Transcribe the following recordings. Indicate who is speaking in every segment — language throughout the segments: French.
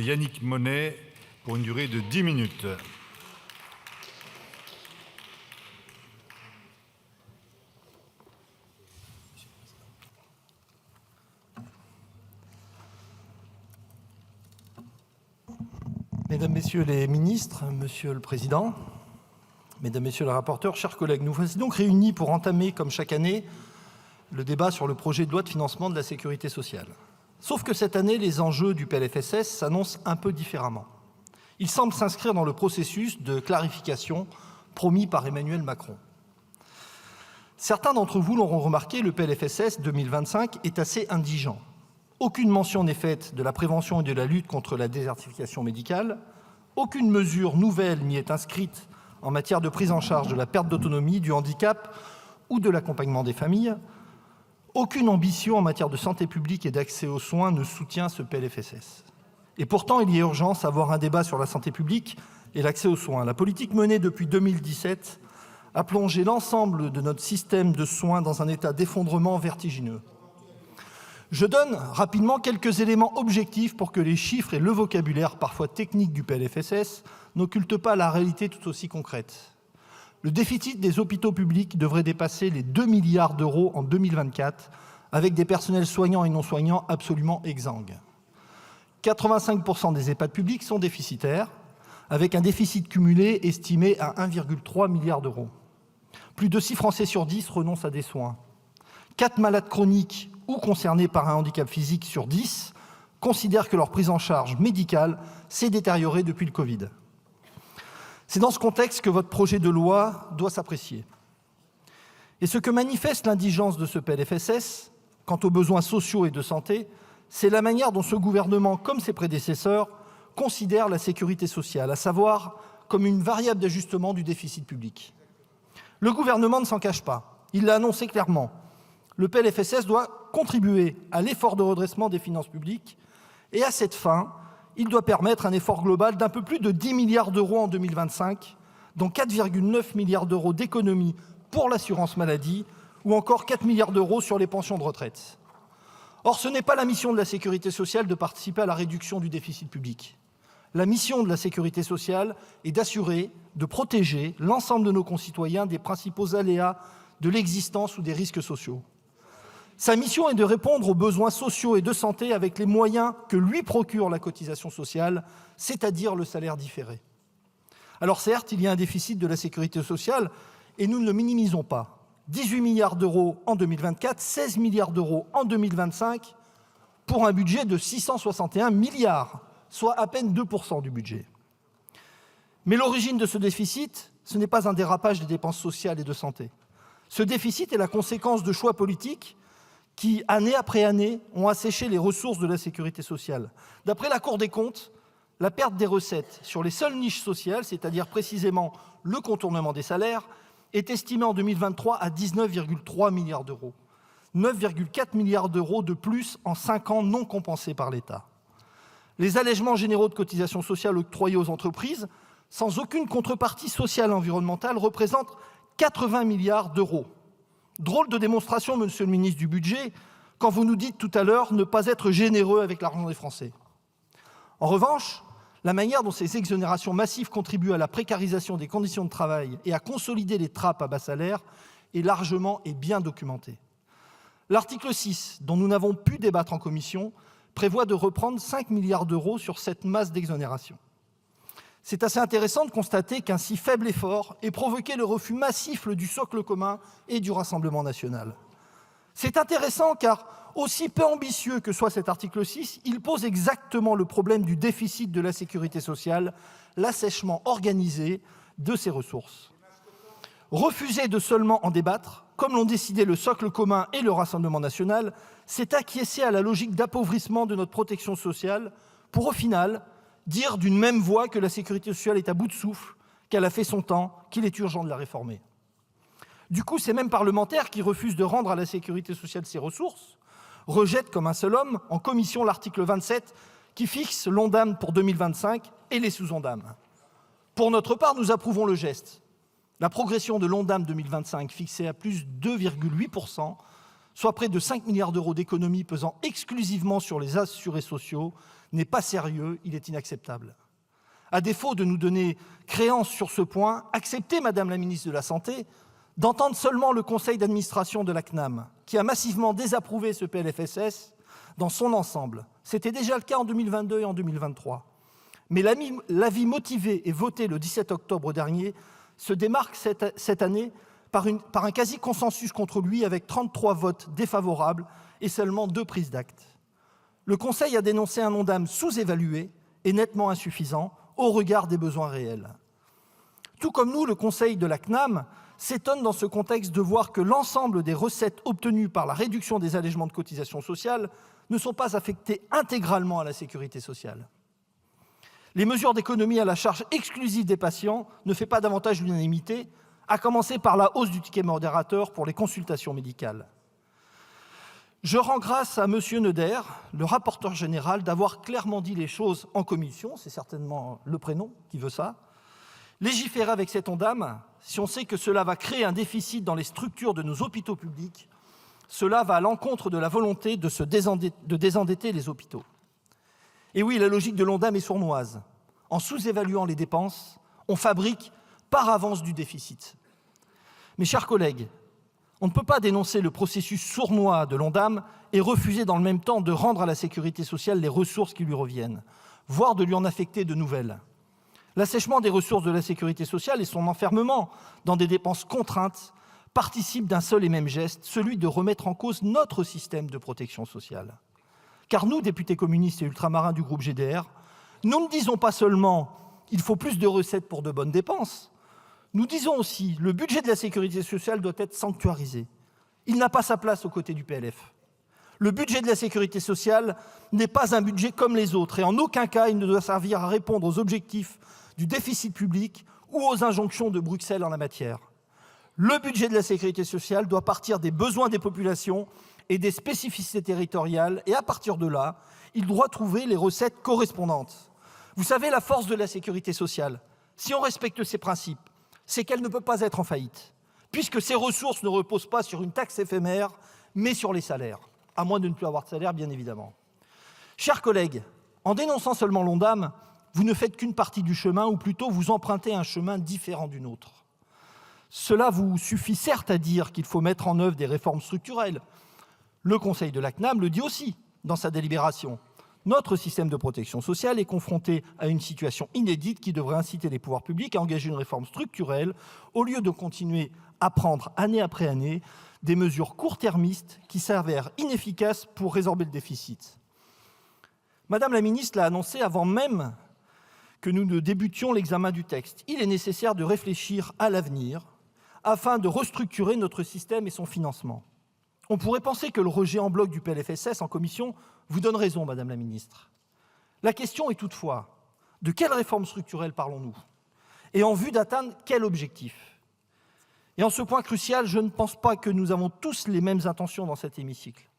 Speaker 1: Yannick Monnet pour une durée de 10 minutes.
Speaker 2: Mesdames, Messieurs les ministres, Monsieur le Président, Mesdames, Messieurs les rapporteurs, chers collègues, nous voici donc réunis pour entamer, comme chaque année, le débat sur le projet de loi de financement de la sécurité sociale. Sauf que cette année, les enjeux du PLFSS s'annoncent un peu différemment. Ils semblent s'inscrire dans le processus de clarification promis par Emmanuel Macron. Certains d'entre vous l'auront remarqué, le PLFSS 2025 est assez indigent. Aucune mention n'est faite de la prévention et de la lutte contre la désertification médicale. Aucune mesure nouvelle n'y est inscrite en matière de prise en charge de la perte d'autonomie, du handicap ou de l'accompagnement des familles. Aucune ambition en matière de santé publique et d'accès aux soins ne soutient ce PLFSS. Et pourtant, il y a urgence à avoir un débat sur la santé publique et l'accès aux soins. La politique menée depuis 2017 a plongé l'ensemble de notre système de soins dans un état d'effondrement vertigineux. Je donne rapidement quelques éléments objectifs pour que les chiffres et le vocabulaire parfois technique du PLFSS n'occultent pas la réalité tout aussi concrète. Le déficit des hôpitaux publics devrait dépasser les 2 milliards d'euros en 2024, avec des personnels soignants et non soignants absolument exsangues. 85% des EHPAD publics sont déficitaires, avec un déficit cumulé estimé à 1,3 milliard d'euros. Plus de 6 Français sur 10 renoncent à des soins. 4 malades chroniques ou concernés par un handicap physique sur 10 considèrent que leur prise en charge médicale s'est détériorée depuis le Covid. C'est dans ce contexte que votre projet de loi doit s'apprécier. Et ce que manifeste l'indigence de ce PLFSS, quant aux besoins sociaux et de santé, c'est la manière dont ce gouvernement, comme ses prédécesseurs, considère la sécurité sociale, à savoir comme une variable d'ajustement du déficit public. Le gouvernement ne s'en cache pas, il l'a annoncé clairement. Le PLFSS doit contribuer à l'effort de redressement des finances publiques et à cette fin, il doit permettre un effort global d'un peu plus de 10 milliards d'euros en 2025, dont 4,9 milliards d'euros d'économies pour l'assurance maladie ou encore 4 milliards d'euros sur les pensions de retraite. Or, ce n'est pas la mission de la sécurité sociale de participer à la réduction du déficit public. La mission de la sécurité sociale est d'assurer, de protéger l'ensemble de nos concitoyens des principaux aléas de l'existence ou des risques sociaux. Sa mission est de répondre aux besoins sociaux et de santé avec les moyens que lui procure la cotisation sociale, c'est-à-dire le salaire différé. Alors certes, il y a un déficit de la sécurité sociale et nous ne le minimisons pas. 18 milliards d'euros en 2024, 16 milliards d'euros en 2025 pour un budget de 661 milliards, soit à peine 2% du budget. Mais l'origine de ce déficit, ce n'est pas un dérapage des dépenses sociales et de santé. Ce déficit est la conséquence de choix politiques qui, année après année, ont asséché les ressources de la sécurité sociale. D'après la Cour des comptes, la perte des recettes sur les seules niches sociales, c'est-à-dire précisément le contournement des salaires, est estimée en 2023 à 19,3 milliards d'euros. 9,4 milliards d'euros de plus en 5 ans non compensés par l'État. Les allègements généraux de cotisations sociales octroyés aux entreprises, sans aucune contrepartie sociale et environnementale, représentent 80 milliards d'euros. Drôle de démonstration, monsieur le ministre du Budget, quand vous nous dites tout à l'heure ne pas être généreux avec l'argent des Français. En revanche, la manière dont ces exonérations massives contribuent à la précarisation des conditions de travail et à consolider les trappes à bas salaire est largement et bien documentée. L'article 6, dont nous n'avons pu débattre en commission, prévoit de reprendre 5 milliards d'euros sur cette masse d'exonération. C'est assez intéressant de constater qu'un si faible effort ait provoqué le refus massif du socle commun et du Rassemblement national. C'est intéressant car, aussi peu ambitieux que soit cet article 6, il pose exactement le problème du déficit de la sécurité sociale, l'assèchement organisé de ses ressources. Refuser de seulement en débattre, comme l'ont décidé le socle commun et le Rassemblement national, c'est acquiescer à la logique d'appauvrissement de notre protection sociale pour, au final, dire d'une même voix que la sécurité sociale est à bout de souffle, qu'elle a fait son temps, qu'il est urgent de la réformer. Du coup, ces mêmes parlementaires qui refusent de rendre à la sécurité sociale ses ressources rejettent comme un seul homme en commission l'article 27 qui fixe l'Ondam pour 2025 et les sous-Ondam. Pour notre part, nous approuvons le geste. La progression de l'Ondam 2025 fixée à plus 2,8%, soit près de 5 milliards d'euros d'économies pesant exclusivement sur les assurés sociaux, n'est pas sérieux, il est inacceptable. À défaut de nous donner créance sur ce point, acceptez, Madame la ministre de la Santé, d'entendre seulement le conseil d'administration de la CNAM, qui a massivement désapprouvé ce PLFSS dans son ensemble. C'était déjà le cas en 2022 et en 2023. Mais l'avis motivé et voté le 17 octobre dernier se démarque cette année par un quasi-consensus contre lui, avec 33 votes défavorables et seulement 2 prises d'acte. Le Conseil a dénoncé un Ondam sous-évalué et nettement insuffisant au regard des besoins réels. Tout comme nous, le Conseil de la CNAM s'étonne dans ce contexte de voir que l'ensemble des recettes obtenues par la réduction des allègements de cotisations sociales ne sont pas affectées intégralement à la sécurité sociale. Les mesures d'économie à la charge exclusive des patients ne font pas davantage l'unanimité, à commencer par la hausse du ticket modérateur pour les consultations médicales. Je rends grâce à M. Neuder, le rapporteur général, d'avoir clairement dit les choses en commission, c'est certainement le prénom qui veut ça. Légiférer avec cet Ondam, si on sait que cela va créer un déficit dans les structures de nos hôpitaux publics, cela va à l'encontre de la volonté de désendetter les hôpitaux. Et oui, la logique de l'Ondam est sournoise. En sous-évaluant les dépenses, on fabrique par avance du déficit. Mes chers collègues, on ne peut pas dénoncer le processus sournois de l'Ondam et refuser dans le même temps de rendre à la sécurité sociale les ressources qui lui reviennent, voire de lui en affecter de nouvelles. L'assèchement des ressources de la sécurité sociale et son enfermement dans des dépenses contraintes participent d'un seul et même geste, celui de remettre en cause notre système de protection sociale. Car nous, députés communistes et ultramarins du groupe GDR, nous ne disons pas seulement « il faut plus de recettes pour de bonnes dépenses », nous disons aussi « le budget de la sécurité sociale doit être sanctuarisé ». Il n'a pas sa place aux côtés du PLF. Le budget de la sécurité sociale n'est pas un budget comme les autres et en aucun cas il ne doit servir à répondre aux objectifs du déficit public ou aux injonctions de Bruxelles en la matière. Le budget de la sécurité sociale doit partir des besoins des populations et des spécificités territoriales, et à partir de là, il doit trouver les recettes correspondantes. Vous savez, la force de la sécurité sociale, si on respecte ses principes, c'est qu'elle ne peut pas être en faillite, puisque ses ressources ne reposent pas sur une taxe éphémère, mais sur les salaires, à moins de ne plus avoir de salaire, bien évidemment. Chers collègues, en dénonçant seulement l'Ondam, vous ne faites qu'une partie du chemin, ou plutôt vous empruntez un chemin différent du nôtre. Cela vous suffit certes à dire qu'il faut mettre en œuvre des réformes structurelles. Le Conseil de la CNAM le dit aussi dans sa délibération. Notre système de protection sociale est confronté à une situation inédite qui devrait inciter les pouvoirs publics à engager une réforme structurelle au lieu de continuer à prendre année après année des mesures court-termistes qui s'avèrent inefficaces pour résorber le déficit. Madame la ministre l'a annoncé avant même que nous ne débutions l'examen du texte. Il est nécessaire de réfléchir à l'avenir afin de restructurer notre système et son financement. On pourrait penser que le rejet en bloc du PLFSS en commission vous donne raison, Madame la ministre. La question est toutefois, de quelle réforme structurelle parlons-nous? Et en vue d'atteindre quel objectif? Et en ce point crucial, je ne pense pas que nous avons tous les mêmes intentions dans cet hémicycle.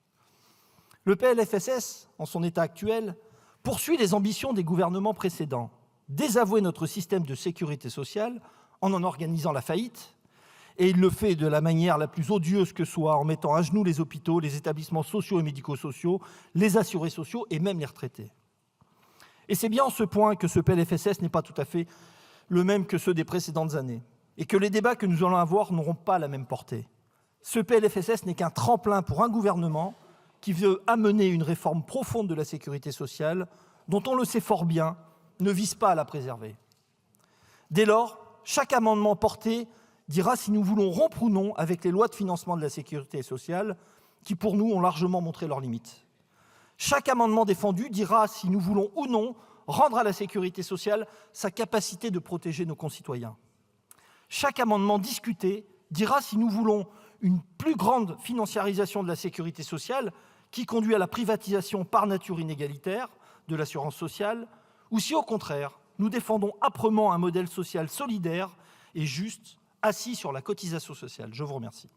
Speaker 2: Le PLFSS, en son état actuel, poursuit les ambitions des gouvernements précédents, désavouer notre système de sécurité sociale en organisant la faillite, et il le fait de la manière la plus odieuse que soit, en mettant à genoux les hôpitaux, les établissements sociaux et médico-sociaux, les assurés sociaux et même les retraités. Et c'est bien en ce point que ce PLFSS n'est pas tout à fait le même que ceux des précédentes années, et que les débats que nous allons avoir n'auront pas la même portée. Ce PLFSS n'est qu'un tremplin pour un gouvernement qui veut amener une réforme profonde de la sécurité sociale, dont on le sait fort bien, ne vise pas à la préserver. Dès lors, chaque amendement porté dira si nous voulons rompre ou non avec les lois de financement de la sécurité sociale, qui pour nous ont largement montré leurs limites. Chaque amendement défendu dira si nous voulons ou non rendre à la sécurité sociale sa capacité de protéger nos concitoyens. Chaque amendement discuté dira si nous voulons une plus grande financiarisation de la sécurité sociale, qui conduit à la privatisation par nature inégalitaire de l'assurance sociale, ou si au contraire, nous défendons âprement un modèle social solidaire et juste, assis sur la cotisation sociale. Je vous remercie.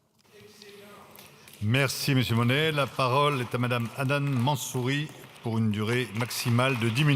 Speaker 1: Merci, M. Monnet. La parole est à Mme Hanan Mansouri pour une durée maximale de 10 minutes.